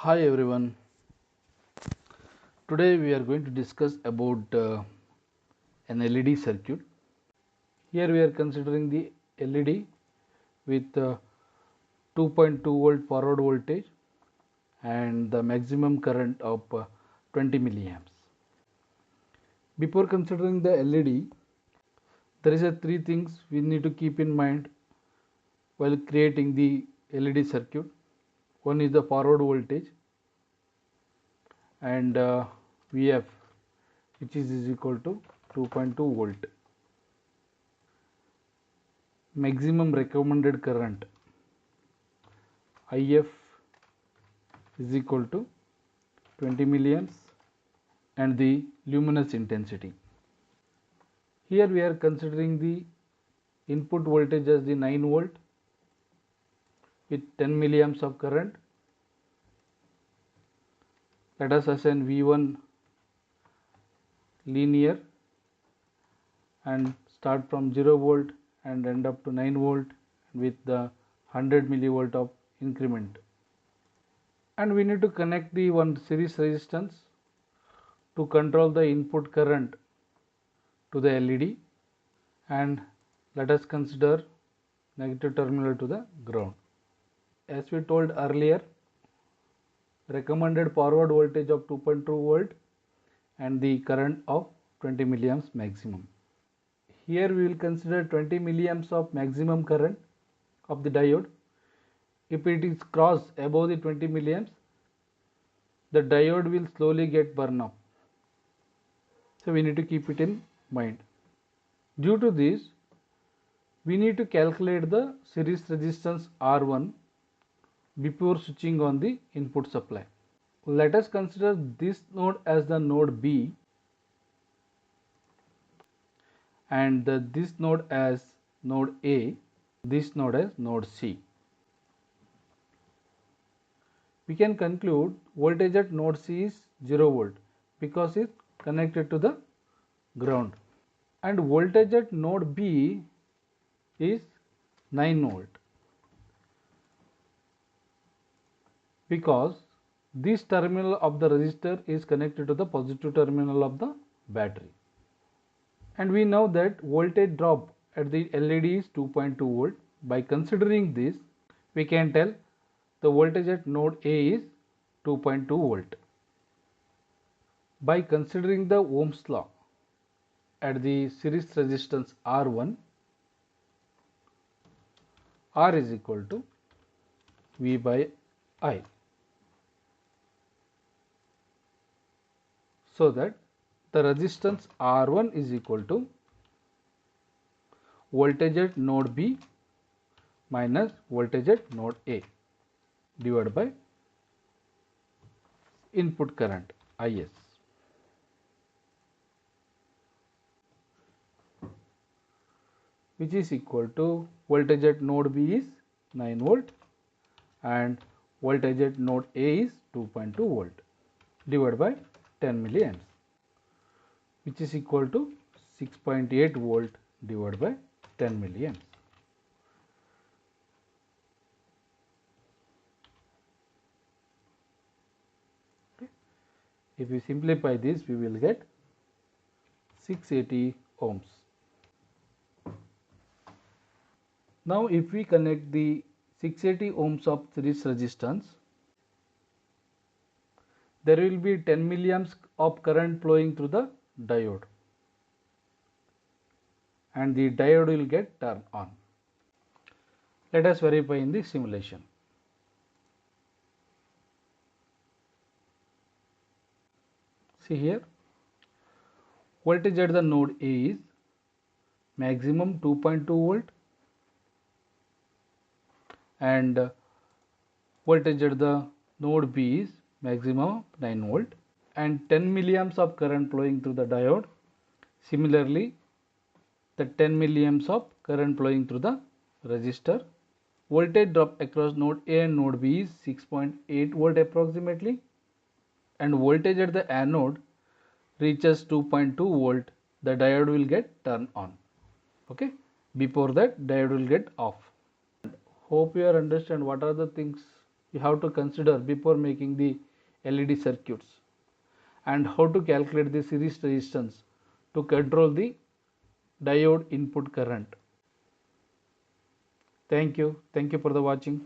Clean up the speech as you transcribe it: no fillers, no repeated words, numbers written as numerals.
Hi everyone. Today we are going to discuss about an LED circuit. Here we are considering the LED with 2.2 volt forward voltage and the maximum current of 20 milliamps. Before considering the LED, there is three things we need to keep in mind while creating the LED circuit. One is the forward voltage and VF, which is equal to 2.2 volt. Maximum recommended current IF is equal to 20 milliamps and the luminous intensity. Here we are considering the input voltage as the 9 volt with 10 milliamps of current. Let us assign V1 linear and start from 0 volt and end up to 9 volt with the 100 millivolt of increment. And we need to connect the one series resistance to control the input current to the LED, and let us consider negative terminal to the ground. As we told earlier, recommended forward voltage of 2.2 volt and the current of 20 milliamps maximum. Here we will consider 20 milliamps of maximum current of the diode. If it is crossed above the 20 milliamps, the diode will slowly get burned up. So we need to keep it in mind. Due to this, we need to calculate the series resistance R1 before switching on the input supply. Let us consider this node as the node B and this node as node A, this node as node C. We can conclude voltage at node C is 0 volt because it is connected to the ground, and voltage at node B is 9 volt because this terminal of the resistor is connected to the positive terminal of the battery. And we know that voltage drop at the LED is 2.2 volt. By considering this, we can tell the voltage at node A is 2.2 volt. By considering the Ohm's law at the series resistance R1, R is equal to V by I. So that the resistance R1 is equal to voltage at node B minus voltage at node A divided by input current IS, which is equal to voltage at node B is 9 volt and voltage at node A is 2.2 volt divided by 10 milliamps, which is equal to 6.8 volt divided by 10 milliamps. Okay. If we simplify this, we will get 680 ohms. Now if we connect the 680 ohms of series resistance, there will be 10 milliamps of current flowing through the diode and the diode will get turned on. Let us verify in the simulation. See here, voltage at the node A is maximum 2.2 volt and voltage at the node B is maximum 9 volt and 10 milliamps of current flowing through the diode. Similarly, the 10 milliamps of current flowing through the resistor. Voltage drop across node A and node B is 6.8 volt approximately, and voltage at the anode reaches 2.2 volt. The diode will get turned on. Okay, before that diode will get off. Hope you understand what are the things you have to consider before making the LED circuits, and how to calculate the series resistance to control the diode input current. Thank you for the watching.